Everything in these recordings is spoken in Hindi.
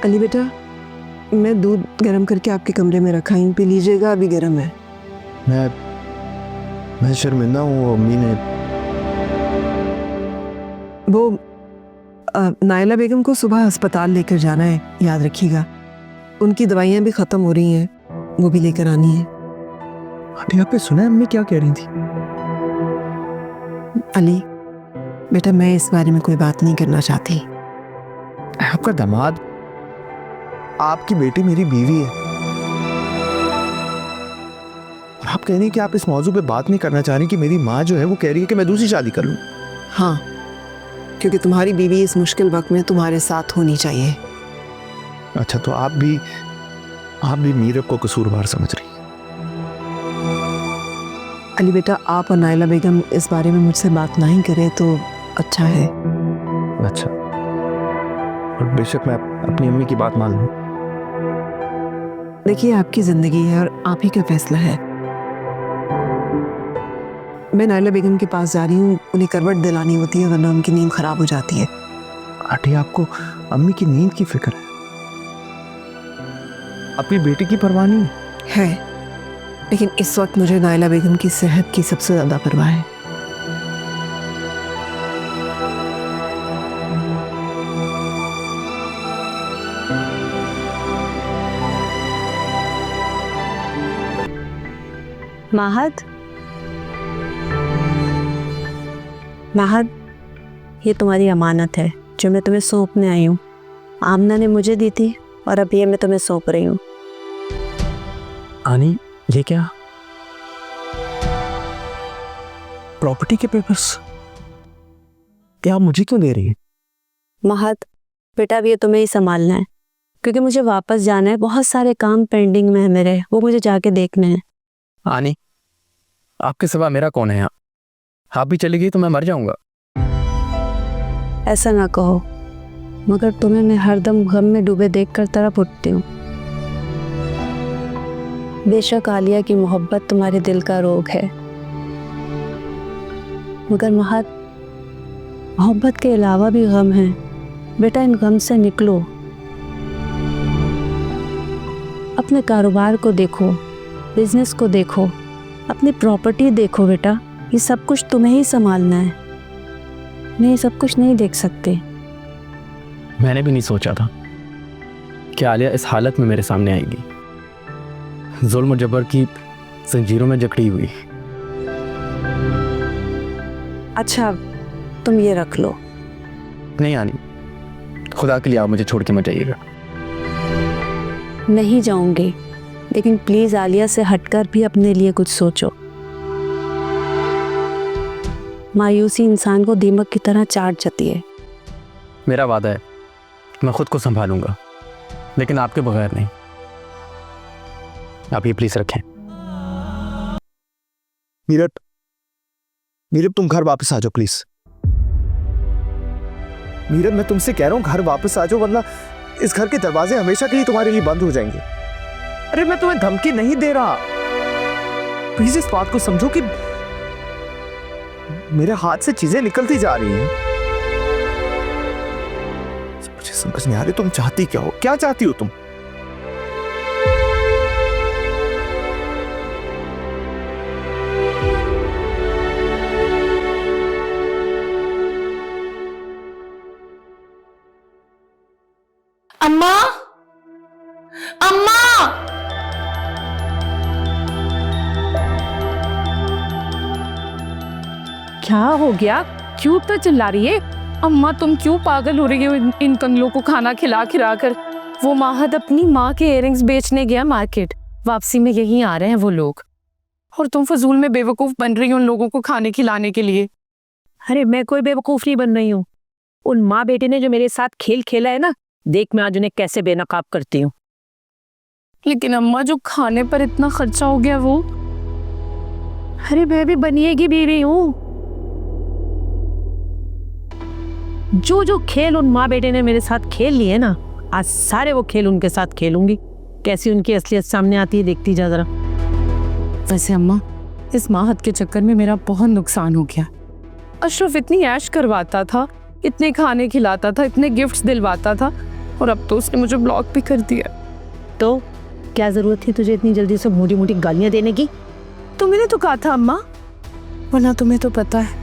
अली बेटा, मैं दूध गर्म करके आपके कमरे में रखा हूँ, पी लीजिएगा, अभी गर्म है। मैं शर्मिंदा हूँ, अम्मी ने वो नायला बेगम को सुबह अस्पताल लेकर जाना है, याद रखिएगा। उनकी दवाइयाँ भी ख़त्म हो रही हैं, वो भी लेकर आनी है। आंटी आपने सुना है अम्मी क्या कह रही थी? अली बेटा, मैं इस बारे में कोई बात नहीं करना चाहती। आपका दामाद, आपकी बेटी मेरी बीवी है, और आप कह रही हैं कि आप इस मौजू पे बात नहीं करना चाह रही कि मेरी माँ जो है वो कह रही है कि मैं दूसरी शादी कर लूँ। हाँ, क्योंकि तुम्हारी बीवी इस मुश्किल वक्त में तुम्हारे साथ होनी चाहिए। अच्छा, तो आप भी मीरब को कसूरवार समझ रही हैं? अली बेटा, आप और नायला बेगम इस बारे में मुझसे बात नहीं करें तो अच्छा है। अच्छा, और बेशक मैं अपनी अम्मी की बात मान लूँ। देखिए, आपकी जिंदगी है और आप ही का फैसला है। मैं नायला बेगम के पास जा रही हूँ, उन्हें करवट दिलानी होती है, वरना उनकी नींद खराब हो जाती है। आंटी, आपको अम्मी की नींद की फिक्र है, अपनी बेटी की परवाह नहीं है, लेकिन इस वक्त मुझे नायला बेगम की सेहत की सबसे ज्यादा परवाह है। महद, ये तुम्हारी अमानत है जो मैं तुम्हें सौंपने आई हूँ। आमना ने मुझे दी थी और अब ये मैं तुम्हें सौंप रही हूँ। आनी, ये क्या? प्रॉपर्टी के पेपर्स? क्या आप मुझे क्यों दे रही है? महद बेटा, अब ये तुम्हें ही संभालना है, क्योंकि मुझे वापस जाना है। बहुत सारे काम पेंडिंग में है मेरे, वो मुझे जाके देखने हैं। आनी, आपके सिवा मेरा कौन है यहाँ? आप भी चली गई तो मैं मर जाऊंगा। ऐसा ना कहो, मगर तुम्हें मैं हरदम गम में डूबे देखकर तड़प उठती हूँ। बेशक आलिया की मोहब्बत तुम्हारे दिल का रोग है, मगर महद, मोहब्बत के अलावा भी गम है। बेटा, इन गम से निकलो, अपने कारोबार को देखो, बिजनेस को देखो, अपनी प्रॉपर्टी देखो। बेटा, ये सब कुछ तुम्हें ही संभालना है, मैं ये सब कुछ नहीं देख सकते। मैंने भी नहीं सोचा था कि आलिया इस हालत में मेरे सामने आएगी, जुल्म जबर की जंजीरों में जकड़ी हुई। अच्छा, तुम ये रख लो। नहीं आनी, खुदा के लिए आप मुझे छोड़ के मत जाइएगा। नहीं जाऊंगी, लेकिन प्लीज आलिया से हटकर भी अपने लिए कुछ सोचो। मायूसी इंसान को दीमक की तरह चाट जाती है। मेरा वादा है, मैं खुद को संभालूंगा, लेकिन आपके बगैर नहीं। आप ये प्लीज रखें। मीरब, तुम घर वापस आ जाओ प्लीज। मीरब, मैं तुमसे कह रहा हूँ घर वापस आ जाओ, वरना इस घर के दरवाजे हमेशा के लिए तुम्हारे लिए बंद हो जाएंगे। अरे मैं तुम्हें धमकी नहीं दे रहा, प्लीज इस बात को समझो कि मेरे हाथ से चीजें निकलती जा रही हैं। मुझे समझ नहीं आ रही तुम चाहती क्या हो, क्या चाहती हो तुम? अम्मा, अम्मा, क्या हो गया? क्यों तो चिल्ला रही है? अम्मा तुम क्यों पागल हो रही हो इन कंगलों को खाना खिला खिला कर? वो महद अपनी माँ के इयररिंग्स बेचने गया मार्केट, वापसी में यहीं आ रहे हैं वो लोग, और तुम फजूल में बेवकूफ बन रही हो उन लोगों को खाने खिलाने के लिए। अरे मैं कोई बेवकूफ नहीं बन रही हूँ। उन माँ बेटे ने जो मेरे साथ खेल खेला है ना, देख मैं आज उन्हें कैसे बेनकाब करती हूँ। लेकिन अम्मा, जो खाने पर इतना खर्चा हो गया वो। अरे मैं भी बनिएगी बीवी हूँ। जो जो खेल उन माँ बेटे ने मेरे साथ खेल लिए ना, आज सारे वो खेल उनके साथ खेलूंगी। कैसी उनकी असलियत सामने आती है देखती जा जरा। वैसे अम्मा, इस महद के चक्कर में मेरा बहुत नुकसान हो गया। अशरफ इतनी ऐश करवाता था, इतने खाने खिलाता था, इतने गिफ्ट्स दिलवाता था, और अब तो उसने मुझे ब्लॉक भी कर दिया। तो क्या जरूरत थी तुझे इतनी जल्दी से मोटी मोटी गालियां देने की? तो मैंने तो कहा था अम्मा, वरना तुम्हें तो पता है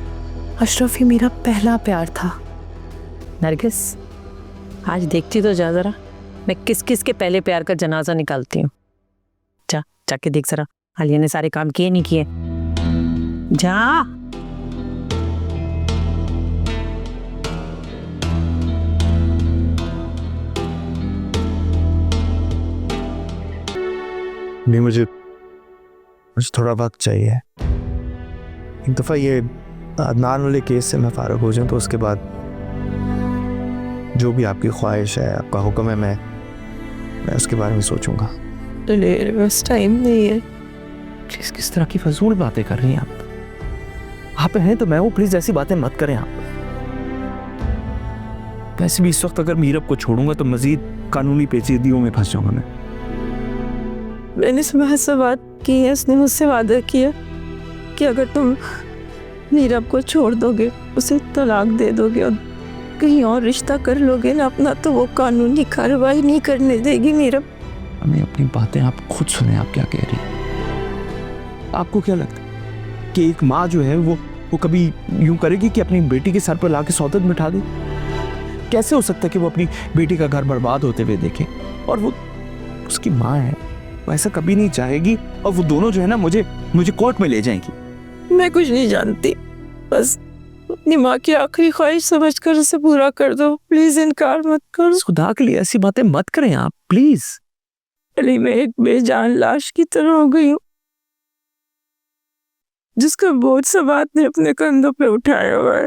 अशरफ ही मेरा पहला प्यार था। नरगिस, आज देखती तो जा जरा, मैं किस किस के पहले प्यार का जनाजा निकालती हूँ। जा जाके देख जरा, आलिया ने सारे काम किए नहीं किए। जा। नहीं, मुझे थोड़ा वक्त चाहिए। एक दफ़ा ये अदनान वाले केस से मैं फारग हो जाऊँ तो उसके बाद जो भी आपकी ख्वाहिश है, आपका हुक्म है, मैं उसके बारे में सोचूंगा। तो मेरे पास टाइम नहीं है। किस तरह की फजूल बातें कर रही हैं आप हैं तो मैं वो, प्लीज ऐसी बातें मत करें आप। वैसे भी इस वक्त अगर मीरब को छोड़ूंगा तो मजीद कानूनी पेचीदगियों में फंस जाऊंगा मैं। मैंने सुबह से बात की है, उसने मुझसे वादा किया कि अगर तुम मीरब को छोड़ दोगे, उसे तलाक दे दोगे और कहीं और रिश्ता कर लोगे ना अपना, तो वो कानूनी कार्रवाई नहीं करने देगी मीरब। हमें अपनी बातें आप खुद सुने, आप क्या कह रही हैं? आपको क्या लगता है कि एक माँ जो है वो कभी यूं करेगी कि अपनी बेटी के सर पर लाके सौदत बिठा दे? कैसे हो सकता है कि वो अपनी बेटी का घर बर्बाद होते हुए देखे? और वो उसकी माँ है, वो ऐसा कभी नहीं चाहेगी। और वो दोनों जो है ना मुझे कोर्ट में ले जाएंगी। मैं कुछ नहीं जानती, बस अपनी माँ की आखिरी ख्वाहिश समझकर उसे पूरा कर दो, प्लीज इनकार मत करो। खुदा के लिए ऐसी बातें मत करें आप, प्लीज। अली, मैं एक बेजान लाश की तरह हो गई हूँ जिसका बोझ समाज ने अपने कंधों पे उठाया हुआ है।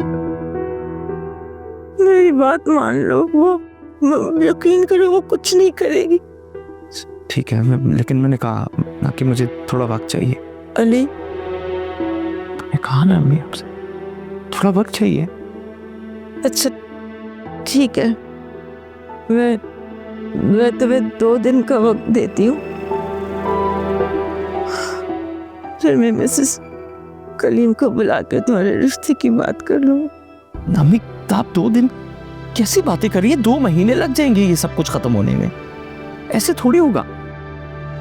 मेरी बात मान लो, वो यकीन करो, वो कुछ नहीं करेगी। ठीक है, लेकिन मैंने कहा ना कि मुझे थोड़ा वक्त चाहिए। अली, मैंने कहा ना अम्मी आपसे थोड़ा वक्त चाहिए। अच्छा ठीक है, मैं तुम्हें 2 दिन का वक्त देती हूँ, फिर मैं मिसेस कलीम को बुला के तुम्हारे रिश्ते की बात कर लूँगी। अम्मी, आप 2 दिन कैसी बातें कर रही हैं? 2 महीने लग जाएंगे ये सब कुछ खत्म होने में, ऐसे थोड़ी होगा।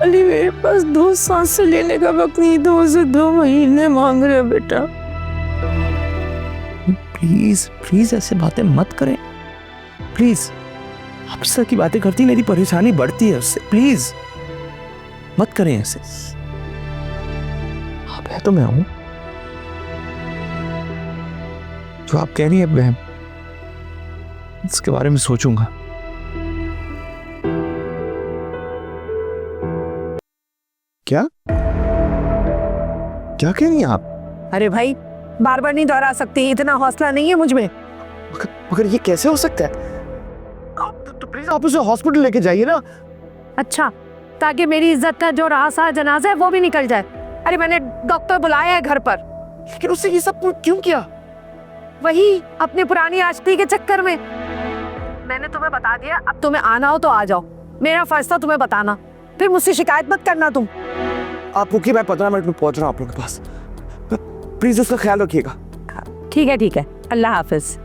अली, मेरे पास 2 सांसें लेने का वक्त नहीं, 2 से 2 महीने मांग रहे हो बेटा। प्लीज प्लीज ऐसे बातें मत करें, प्लीज। आप इस तरह की बातें करती, मेरी परेशानी बढ़ती है उससे। प्लीज मत करें ऐसे। आप है तो मैं हूं, जो आप कह रही हैं मैं इसके बारे में सोचूंगा। क्या क्या कह रही हैं आप? अरे भाई, बार बार नहीं दोहरा सकती, इतना हौसला नहीं है मुझ में। मगर ये कैसे हो सकता है? तो प्लीज आप उसे हॉस्पिटल लेके जाइए ना। अच्छा, ताकि मेरी इज्जत का जो रासा जनाजा है वो भी निकल जाए। अरे मैंने डॉक्टर बुलाया है घर पर। लेकिन उससे ये सब क्यों किया? वही अपनी पुरानी आशिकी के चक्कर में। मैंने तुम्हें बता दिया, अब तुम्हें आना हो तो आ जाओ, मेरा फर्ज था तुम्हें बताना। फिर मुझसे शिकायत मत करना तुम। आप रुकिए, मैं 15 मिनट में पहुंच रहा हूँ आप लोगों के पास। प्लीज उसका ख्याल रखिएगा। ठीक है, अल्लाह हाफिज।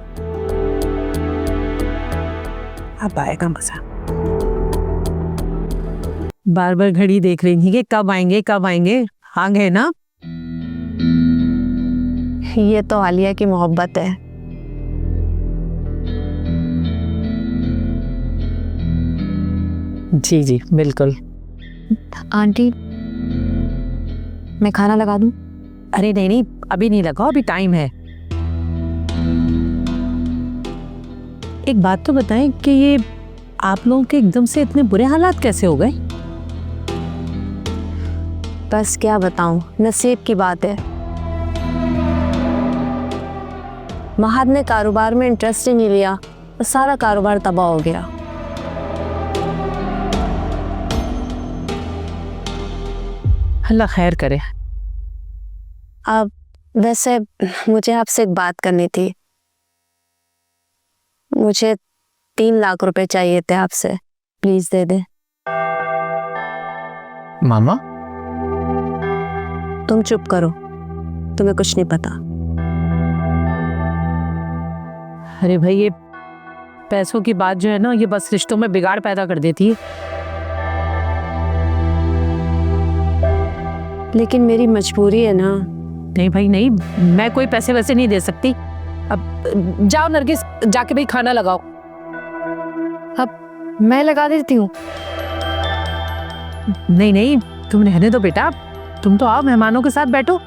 अब आएगा मजा। बार बार घड़ी देख रही थी कि कब आएंगे। आ गए ना? ये तो आलिया की मोहब्बत है। जी बिल्कुल। आंटी, मैं खाना लगा दूं? अरे नहीं, अभी नहीं लगाओ, अभी टाइम है। एक बात तो बताएं कि ये आप लोगों के एकदम से इतने बुरे हालात कैसे हो गए? बस क्या बताऊं, नसीब की बात है। महाद ने कारोबार में इंटरेस्ट ही नहीं लिया और सारा कारोबार तबाह हो गया। अल्लाह खैर करे। अब वैसे मुझे आपसे एक बात करनी थी। मुझे 3 लाख रुपए चाहिए थे आपसे, प्लीज दे दे। मामा, तुम चुप करो, तुम्हें कुछ नहीं पता। अरे भाई, ये पैसों की बात जो है ना, ये बस रिश्तों में बिगाड़ पैदा कर देती है। लेकिन मेरी मजबूरी है ना। नहीं भाई नहीं, मैं कोई पैसे वैसे नहीं दे सकती। अब जाओ नरगिस, जाके भाई खाना लगाओ। अब मैं लगा देती हूँ। नहीं नहीं, तुम रहने दो बेटा, तुम तो आओ, मेहमानों के साथ बैठो।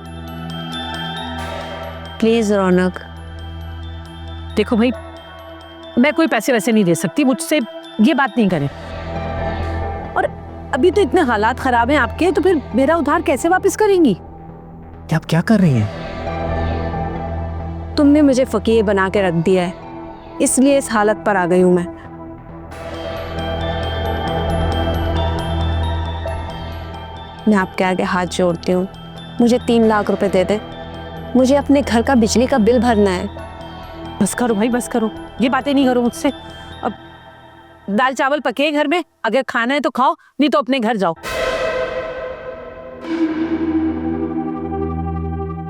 प्लीज रौनक। देखो भाई, मैं कोई पैसे वैसे नहीं दे सकती, मुझसे ये बात नहीं करें। और अभी तो इतने हालात खराब हैं आपके, तो फिर मेरा उधार कैसे वापस करेंगी? आप क्या कर रही हैं? तुमने मुझे फकीर बना के रख दिया है, इसलिए इस हालत पर आ गई हूं मैं। आपके आगे हाथ जोड़ती हूँ, मुझे 3 लाख रुपए दे दे। मुझे अपने घर का बिजली का बिल भरना है। बस करो भाई, बस करो, ये बातें नहीं करो मुझसे। अब दाल चावल पके हैं घर में, अगर खाना है तो खाओ, नहीं तो अपने घर जाओ।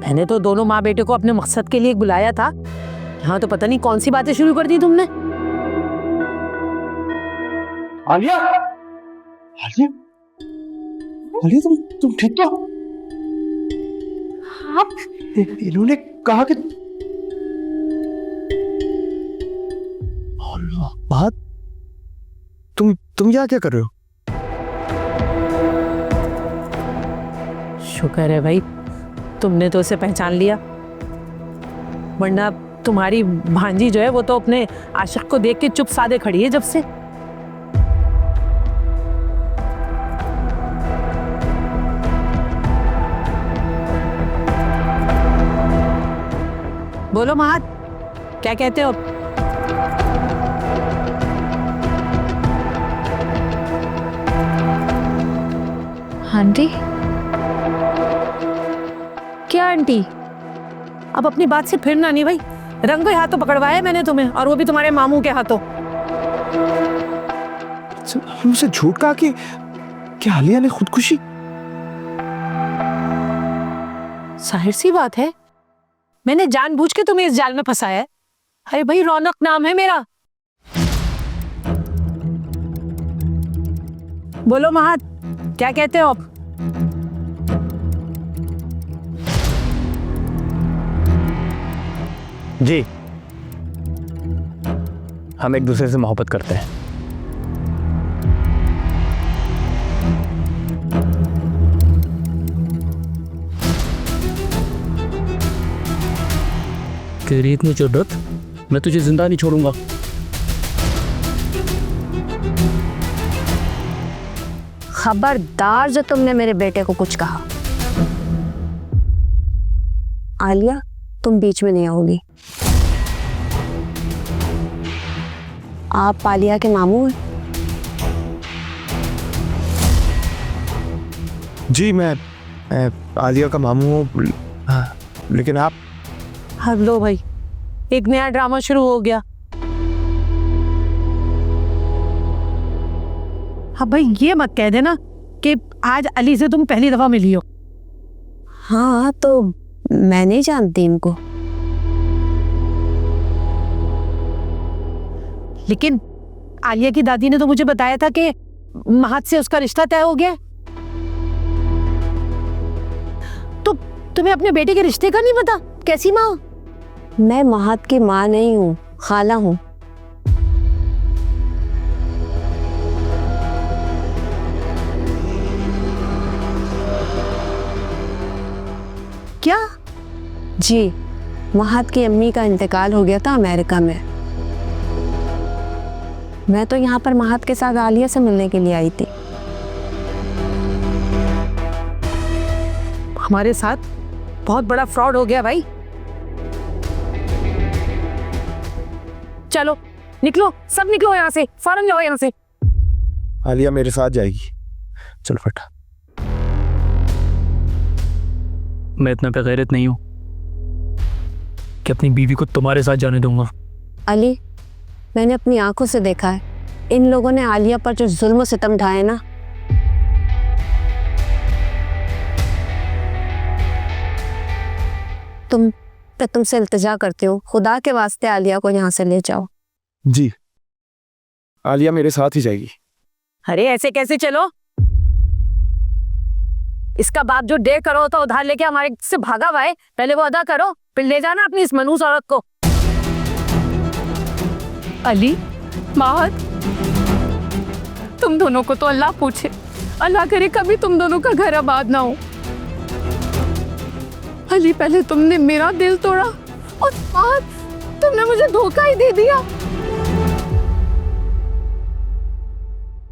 मैंने तो दोनों माँ बेटे को अपने मकसद के लिए बुलाया था, यहाँ तो पता नहीं कौन सी बातें शुरू कर दी तुमने। आलिया, आलिया, आलिया, तुम ठीक तो? आप इन्होंने कहा कि बात, तुम यहाँ क्या कर रहे हो? शुक्र है भाई, तुमने तो उसे पहचान लिया, वरना तुम्हारी भांजी जो है वो तो अपने आशिक को देख के चुप सादे खड़ी है जब से। बोलो महात, क्या कहते हो? आंटी? क्या आंटी? अब अपनी बात से फिरना नहीं भाई, रंगों हाथों पकड़वाया मैंने तुम्हें, और वो भी तुम्हारे मामू के हाथों। मुझसे झूठ कहा कि आलिया ने खुदकुशी? जाहिर सी बात है, मैंने जानबूझ के तुम्हें इस जाल में फंसाया है। अरे भाई, रौनक नाम है मेरा। बोलो महात, क्या कहते हो आप? जी, हम एक दूसरे से मोहब्बत करते हैं। तेरी इतनी जरूरत, मैं तुझे जिंदा नहीं छोड़ूंगा। खबरदार जो तुमने मेरे बेटे को कुछ कहा। आलिया, तुम बीच में नहीं आओगी। आप आलिया के मामू हैं? जी, मैं आलिया का मामू हूँ, लेकिन आप? हाँ लो भाई, एक नया ड्रामा शुरू हो गया। हाँ भाई, ये मत कह देना कि आज अली से तुम पहली दफा मिली हो। हाँ, तो मैं नहीं जानती इनको। लेकिन आलिया की दादी ने तो मुझे बताया था कि महत से उसका रिश्ता तय हो गया। तो तुम्हें अपने बेटे के रिश्ते का नहीं पता? कैसी माँ? मैं महत की माँ नहीं हूँ, खाला हूँ। क्या? जी, महत की अम्मी का इंतकाल हो गया था अमेरिका में। मैं तो यहाँ पर महत के साथ आलिया से मिलने के लिए आई थी। हमारे साथ बहुत बड़ा फ्रॉड हो गया भाई। चलो निकलो, सब निकलो यहाँ से, फौरन जाओ यहाँ से। आलिया मेरे साथ जाएगी, चल फटा। मैं इतना बेगैरत नहीं हूँ कि अपनी बीवी को तुम्हारे साथ जाने दूंगा। अली, मैंने अपनी आंखों से देखा है, इन लोगों ने आलिया पर जो जुल्म सितम ढाए ना, तुमसे इल्तिजा करती हूँ, खुदा के वास्ते आलिया को यहाँ से ले जाओ। जी, आलिया मेरे साथ ही जाएगी। अरे ऐसे कैसे चलो? इसका बाप जो डे करो तो उधार लेके हमारे से भागा हुआ है, पहले वो अदा करो, फिर ले जाना अपनी इस मनहूस औरत को। अली, माहद, तुम दोनों को तो अल्लाह पूछे, अल्लाह करे कभी तुम दोनों का घर आबाद ना हो। अली, पहले तुमने मेरा दिल तोड़ा और आज तुमने मुझे धोखा ही दे दिया।